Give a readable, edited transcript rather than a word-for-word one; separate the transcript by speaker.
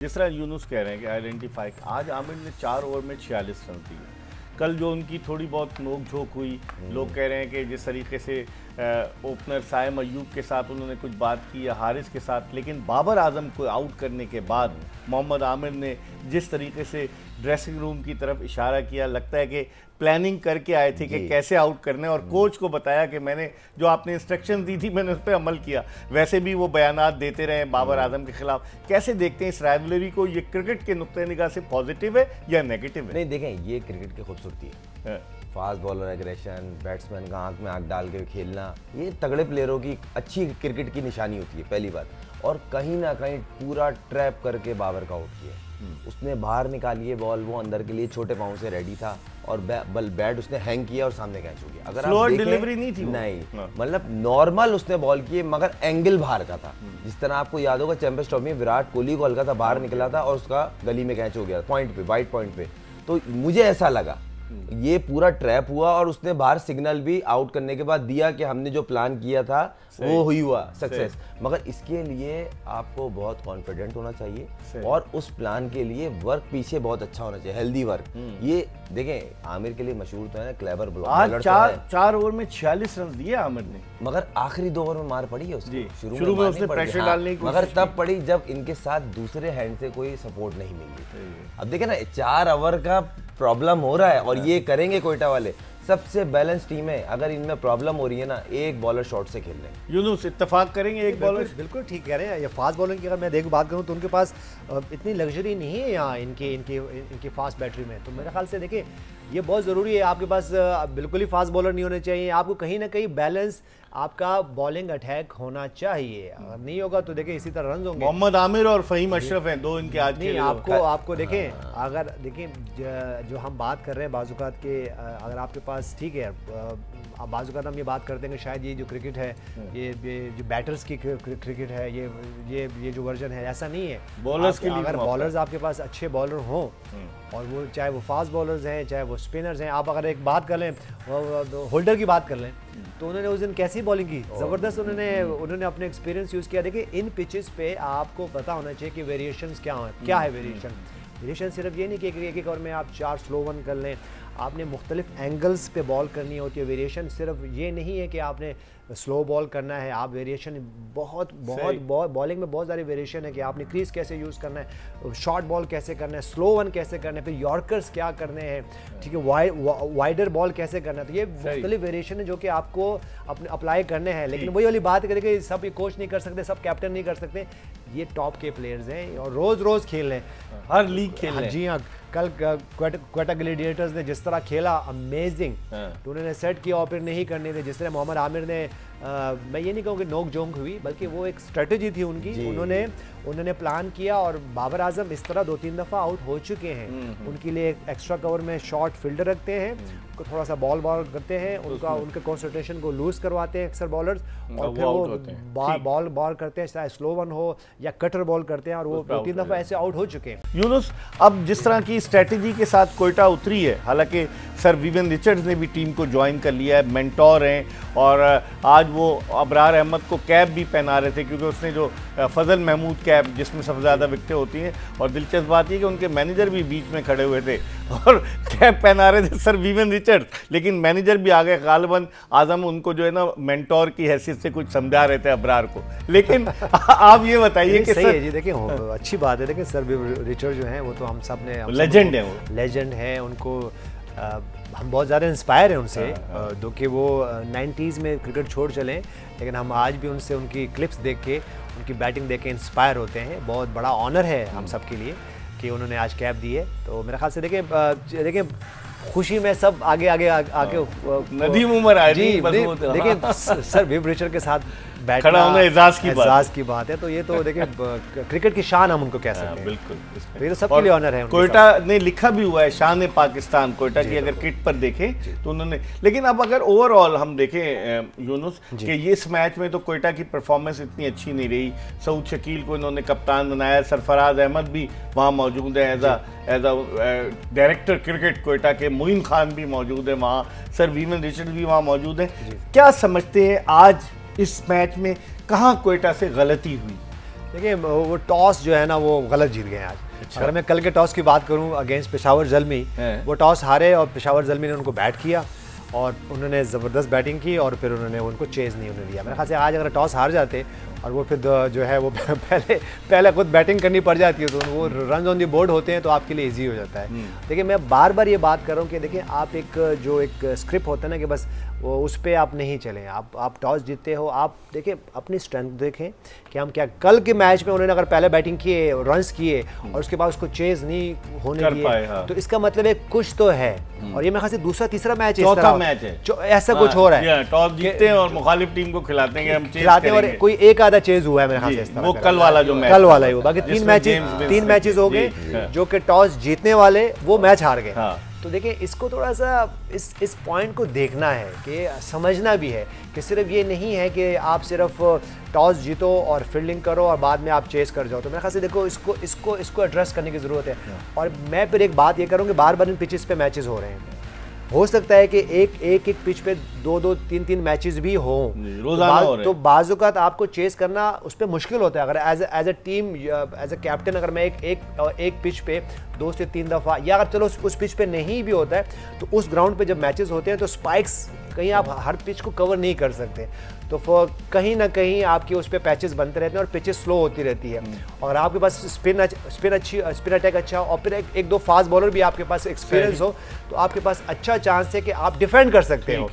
Speaker 1: जिस तरह यूनुस कह रहे हैं कि आइडेंटिफाई, आज आमिर ने 4 ओवर में 46 रन दिए। कल जो उनकी थोड़ी बहुत नोक झोंक हुई, लोग कह रहे हैं कि जिस तरीके से ओपनर साइम अयूब के साथ उन्होंने कुछ बात की या हारिस के साथ, लेकिन बाबर आजम को आउट करने के बाद मोहम्मद आमिर ने जिस तरीके से ड्रेसिंग रूम की तरफ इशारा किया, लगता है कि प्लानिंग करके आए थे कि कैसे आउट करने, और कोच को बताया कि मैंने जो आपने इंस्ट्रक्शन दी थी मैंने उस पर अमल किया। वैसे भी वो बयानात देते रहे बाबर आजम के खिलाफ। कैसे देखते हैं इस राइवलरी को? ये क्रिकेट के नुक्ते निगाह से पॉजिटिव है या नेगेटिव है?
Speaker 2: नहीं, देखें, ये क्रिकेट की खूबसूरती है। फास्ट बॉलर एग्रेशन, बैट्समैन का आंख में आंख डाल के खेलना, ये तगड़े प्लेयरों की अच्छी क्रिकेट की निशानी होती है, पहली बात। और कहीं ना कहीं पूरा ट्रैप करके बाबर का आउट किया। उसने बाहर निकाली है बॉल, वो अंदर के लिए छोटे पाँव से रेडी था और बैट उसने हैंग किया और सामने कैच हो गया। अगर आप
Speaker 1: डिलीवरी नहीं थी,
Speaker 2: नहीं, मतलब नॉर्मल उसने बॉल किए, मगर एंगल बाहर का था। जिस तरह आपको याद होगा चैंपियंस ट्रॉफी में विराट कोहली को हल्का था बाहर निकला था और उसका गली में कैच हो गया पॉइंट पे, वाइट पॉइंट पे। तो मुझे ऐसा लगा ये पूरा ट्रैप हुआ और उसने बाहर सिग्नल भी आउट करने के बाद दिया कि हमने जो प्लान किया था वो हुआ सक्सेस। मगर इसके लिए आपको बहुत कॉन्फिडेंट होना चाहिए और उस प्लान के लिए वर्क पीछे बहुत अच्छा होना चाहिए, हेल्दी वर्क। ये देखें, आमिर के लिए मशहूर तो है ना क्लेवर बॉलर।
Speaker 1: आज 4 ओवर में 46 रन दिए आमिर ने,
Speaker 2: मगर आखिरी 2 ओवर में मार पड़ी है उसकी।
Speaker 1: शुरू में उसने प्रेशर डालने की
Speaker 2: मगर तब पड़ी जब इनके साथ दूसरे हैंड से कोई सपोर्ट नहीं मिली। अब देखें ना, 4 ओवर का प्रॉब्लम हो रहा है और ये करेंगे कोयटा वाले। सबसे बैलेंस टीम है, अगर इनमें प्रॉब्लम हो रही है ना, एक बॉलर शॉट से खेल लें।
Speaker 1: यूनुस इत्तेफाक करेंगे एक बॉलर?
Speaker 3: बिल्कुल ठीक कह रहे हैं। या फास्ट बॉलिंग की अगर मैं बात करूं तो उनके पास इतनी लग्जरी नहीं है यहाँ इनकी फास्ट बैटरी में। तो मेरे ख्याल से देखिए ये बहुत ज़रूरी है, आपके पास बिल्कुल ही फास्ट बॉलर नहीं होने चाहिए। आपको कहीं ना कहीं बैलेंस आपका बॉलिंग अटैक होना चाहिए। अगर नहीं होगा तो देखिए इसी तरह रन होंगे।
Speaker 1: मोहम्मद आमिर और फ़हीम अशरफ हैं दो इनके आज
Speaker 3: नहीं, आपको देखें, अगर देखें जो हम बात कर रहे हैं बाजुकात के, अगर आपके पास ठीक है, अब बाजुकात हम ये बात करते हैं कि शायद ये जो क्रिकेट है, ये जो बैटर्स की क्रिकेट है, ये जो वर्जन है, ऐसा नहीं है।
Speaker 1: बॉलर्स के लिए
Speaker 3: अगर बॉलर्स आपके पास अच्छे बॉलर हों और वो चाहे वो फास्ट बॉलर्स हैं चाहे वो स्पिनर्स हैं, आप अगर एक बात कर लें, होल्डर की बात कर लें, तो उन्होंने उस दिन कैसी बॉलिंग की, ज़बरदस्त उन्होंने अपने एक्सपीरियंस यूज़ किया। देखिए इन पिचेस पे आपको पता होना चाहिए कि वेरिएशंस क्या है। वेरिएशन सिर्फ ये नहीं कि एक ओवर में आप 4 स्लो वन कर लें, आपने मुख्तलिफ एंगल्स पे बॉल करनी होती है। वेरिएशन सिर्फ ये नहीं है कि आपने स्लो बॉल करना है, आप वेरिएशन बहुत बॉलिंग में बहुत सारी वेरिएशन है कि आपने क्रीज कैसे यूज़ करना है, शॉर्ट बॉल कैसे करना है, स्लो वन कैसे करना है, फिर यॉर्कर्स क्या करने हैं, ठीक है, वाइडर बॉल कैसे करना है। तो ये मुख्तलिफ वेरिएशन है जो कि आपको अपने अप्लाई करने हैं। लेकिन वही वाली बात करें कि सब ये कोच नहीं कर सकते, सब कैप्टन नहीं कर सकते। ये टॉप के प्लेयर्स हैं और रोज़ खेल रहे हैं,
Speaker 1: हर लीग खेल रहे हैं।
Speaker 3: जी हाँ, कल क्वेटा ग्लेडिएटर्स ने जिस तरह खेला, अमेजिंग। तो उन्होंने सेट किया और फिर नहीं करने थे। जिस तरह मोहम्मद आमिर ने, मैं ये नहीं कहूँगी नोक झोंक हुई, बल्कि वो एक स्ट्रेटजी थी उनकी। उन्होंने प्लान किया और बाबर आजम इस तरह 2-3 दफ़ा आउट हो चुके हैं। उनके लिए एक एक्स्ट्रा कवर में शॉर्ट फील्डर रखते हैं, उनको थोड़ा सा बॉल करते हैं, उनके कॉन्सेंट्रेशन को लूज करवाते हैं अक्सर बॉलर्स, और फिर वो बॉल करते हैं, चाहे स्लो वन हो या कटर बॉल करते हैं, और वो 2-3 दफ़ा ऐसे आउट हो चुके हैं।
Speaker 1: यूनुस, अब जिस तरह की स्ट्रेटजी के साथ कोयटा उतरी है, हालांकि सर विवियन रिचर्ड्स ने भी टीम को ज्वाइन कर लिया है, मेंटोर हैं, और आज वो अबरार अहमद को कैप भी पहना रहे थे, क्योंकि उसने जो फजल महमूद कैप जिसमें सबसे ज़्यादा विकेटें होती हैं, और दिलचस्प बात यह कि उनके मैनेजर भी बीच में खड़े हुए थे और कैप पहना रहे थे सर विवियन रिचर्ड्स, लेकिन मैनेजर भी आ गए। गालिबन आजम उनको जो है ना मेंटोर की हैसियत से कुछ समझा रहे थे अबरार को। लेकिन आप ये बताइए कि
Speaker 3: सही है जी, देखिए अच्छी बात है। देखिए सर विवियन रिचर्ड जो है वो तो हम सब ने
Speaker 1: लेजेंड है, वो
Speaker 3: लेजेंड है। उनको हम बहुत ज़्यादा इंस्पायर हैं उनसे, जो कि वो 90s में क्रिकेट छोड़ चलें, लेकिन हम आज भी उनसे उनकी क्लिप्स देख के, उनकी बैटिंग देख के इंस्पायर होते हैं। बहुत बड़ा ऑनर है हम सब के लिए कि उन्होंने आज कैप दी है। तो मेरे ख्याल से देखिए खुशी में सब आगे
Speaker 1: नदीम उमर आए जी।
Speaker 3: देखिए सर विव रिचर्ड के साथ
Speaker 1: खड़ा होना एजाज
Speaker 3: की बात है। तो ये तो देखिए क्रिकेट की शान हम उनको कह सकते हैं।
Speaker 1: बिल्कुल,
Speaker 3: ये तो सबके लिए ऑनर है।
Speaker 1: कोयटा ने लिखा भी हुआ है शान पाकिस्तान, कोयटा की अगर किट पर देखें तो उन्होंने। लेकिन अब अगर ओवरऑल हम देखें यूनुस कि ये इस मैच में तो कोयटा की परफॉर्मेंस इतनी अच्छी नहीं रही। सऊद शकील को इन्होंने कप्तान बनाया, सरफराज अहमद भी वहाँ मौजूद है as a director cricket Quetta के, मोइन खान भी मौजूद है वहाँ, सर विवियन रिचर्ड भी वहाँ मौजूद है। क्या समझते हैं आज इस मैच में कहाँ कोयटा से गलती हुई?
Speaker 3: देखिए वो टॉस जो है ना वो गलत जीत गए आज।
Speaker 1: अच्छा।
Speaker 3: अगर मैं कल के टॉस की बात करूं अगेंस्ट पेशावर ज़ल्मी, वो टॉस हारे और पेशावर ज़ल्मी ने उनको बैट किया और उन्होंने ज़बरदस्त बैटिंग की और फिर उन्होंने उनको चेज़ नहीं उन्होंने दिया। मेरे ख्याल से आज अगर टॉस हार जाते और वो फिर जो है वो पहले खुद बैटिंग करनी पड़ जाती है तो वो रन ऑन दी बोर्ड होते हैं तो आपके लिए इजी हो जाता है। देखिए मैं बार बार ये बात कर रहा हूँ कि देखिए आप एक स्क्रिप्ट होता है ना कि बस वो उस पर आप नहीं चलें, आप टॉस जीतते हो, आप देखिए अपनी स्ट्रेंथ देखें कि हम क्या कल के मैच में उन्होंने अगर पहले बैटिंग किए रन्स किए और उसके बाद उसको चेज़ नहीं होने दिए तो इसका मतलब है कुछ तो है। और ये मेरे ख्याल से दूसरा तीसरा मैच है,
Speaker 1: चौथा मैच है
Speaker 3: ऐसा कुछ हो रहा है,
Speaker 1: टॉस जीतते हैं और मुखालिफ टीम को खिलाते हैं हम
Speaker 3: खिलाते हैं और कोई एक आधा चेज हुआ है मेरे ख्याल से,
Speaker 1: वो कल वाला जो मैच
Speaker 3: कल वाला ही हुआ। बाकी तीन मैचेस हो गए जो कि टॉस जीतने वाले वो मैच हार गए। तो देखिए इसको थोड़ा सा इस पॉइंट को देखना है कि समझना भी है कि सिर्फ ये नहीं है कि आप सिर्फ टॉस जीतो और फील्डिंग करो और बाद में आप चेस कर जाओ। तो मेरे ख्याल से देखो इसको एड्रेस करने की ज़रूरत है। और मैं फिर एक बात ये करूँ कि बार बार इन पिचेस पे मैचेस हो रहे हैं, हो सकता है कि एक पिच पे दो तीन मैचेस भी हों रोजाना, तो बाज़-औक़ात आपको चेस करना उस पर मुश्किल होता है। अगर as a team as a captain अगर मैं एक पिच पे 2 से 3 दफ़ा या अगर चलो उस पिच पे नहीं भी होता है तो उस ग्राउंड पे जब मैचेस होते हैं तो स्पाइक्स कहीं आप हर पिच को कवर नहीं कर सकते, तो कहीं ना कहीं आपके उस पर पैचेस बनते रहते हैं और पिचेस स्लो होती रहती है। और आपके पास स्पिन अटैक अच्छा और फिर एक दो फास्ट बॉलर भी आपके पास एक्सपीरियंस हो तो आपके पास अच्छा चांस है कि आप डिफेंड कर सकते हो।